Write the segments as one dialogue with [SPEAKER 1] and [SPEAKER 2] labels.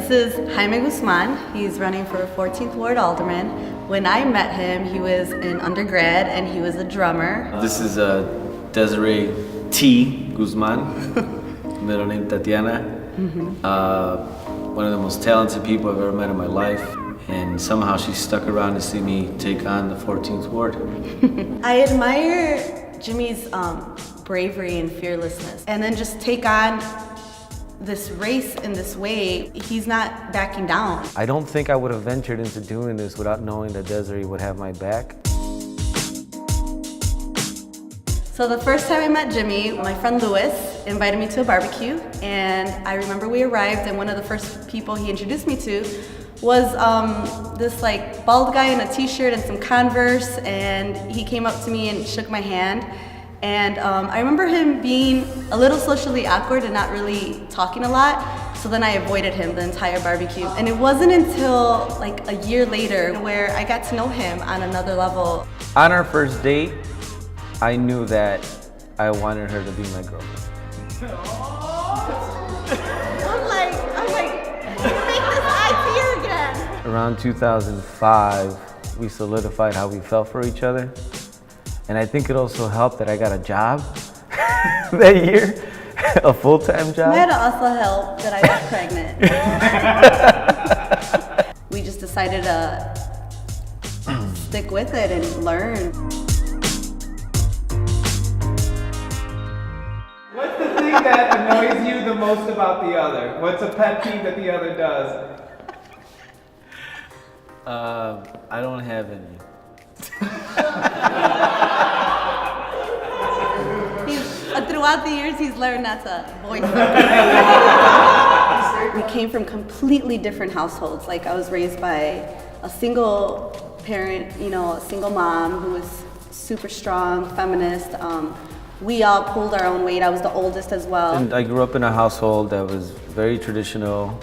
[SPEAKER 1] This is Jaime Guzmán. He's running for 14th Ward Alderman. When I met him, he was an undergrad and he was a drummer.
[SPEAKER 2] This is Desiree T. Guzmán, middle name Tatiana. One of the most talented people I've ever met in my life. And somehow she stuck around to see me take on the 14th Ward.
[SPEAKER 1] I admire Jimmy's bravery and fearlessness, and then just take on this race in this way. He's not backing down.
[SPEAKER 3] I don't think I would have ventured into doing this without knowing that Desiree would have my back.
[SPEAKER 1] So the first time I met Jimmy, my friend Louis invited me to a barbecue, and I remember we arrived and one of the first people he introduced me to was this like bald guy in a t-shirt and some Converse, and he came up to me and shook my hand. And I remember him being a little socially awkward and not really talking a lot, so then I avoided him the entire barbecue. And it wasn't until like a year later where I got to know him on another level.
[SPEAKER 3] On our first date, I knew that I wanted her to be my girlfriend.
[SPEAKER 1] I'm like, make this idea again.
[SPEAKER 3] Around 2005, we solidified how we felt for each other. And I think it also helped that I got a job that year, a full-time job.
[SPEAKER 1] It might have also helped that I got pregnant. We just decided to stick with it and learn.
[SPEAKER 4] What's the thing that annoys you the most about the other? What's a pet peeve that the other does?
[SPEAKER 2] I don't have any.
[SPEAKER 1] Throughout the years, he's learned not to voice it. We came from completely different households. Like, I was raised by a single parent, a single mom who was super strong, feminist. We all pulled our own weight. I was the oldest as well.
[SPEAKER 3] And I grew up in a household that was very traditional.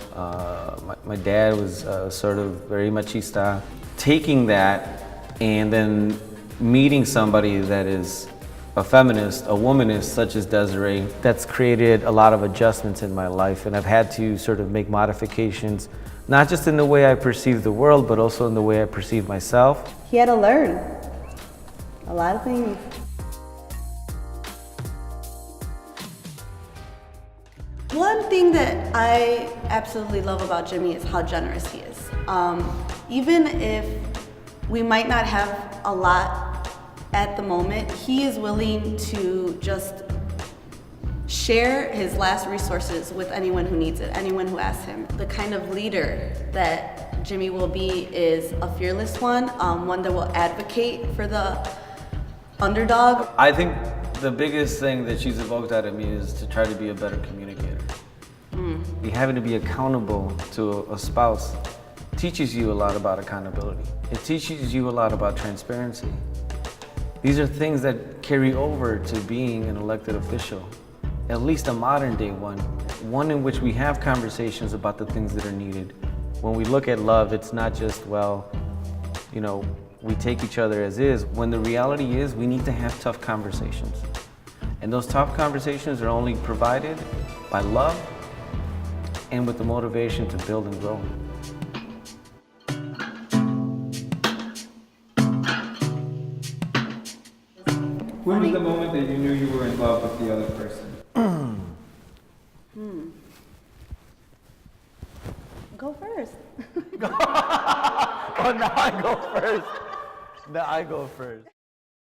[SPEAKER 3] My dad was sort of very machista. Taking that and then meeting somebody that is a feminist, a womanist such as Desiree, that's created a lot of adjustments in my life, and I've had to sort of make modifications, not just in the way I perceive the world, but also in the way I perceive myself.
[SPEAKER 1] He had to learn a lot of things. One thing that I absolutely love about Jimmy is how generous he is. Even if we might not have a lot at the moment, he is willing to just share his last resources with anyone who needs it, anyone who asks him. The kind of leader that Jimmy will be is a fearless one, one that will advocate for the underdog.
[SPEAKER 2] I think the biggest thing that she's evoked out of me is to try to be a better communicator. Having to be accountable to a spouse teaches you a lot about accountability. It teaches you a lot about transparency. These are things that carry over to being an elected official, at least a modern day one in which we have conversations about the things that are needed. When we look at love, it's not just, we take each other as is. When the reality is, we need to have tough conversations. And those tough conversations are only provided by love and with the motivation to build and grow.
[SPEAKER 4] When was the moment that you knew you were in love with the other person?
[SPEAKER 1] Go first.
[SPEAKER 3] Oh, now I go first.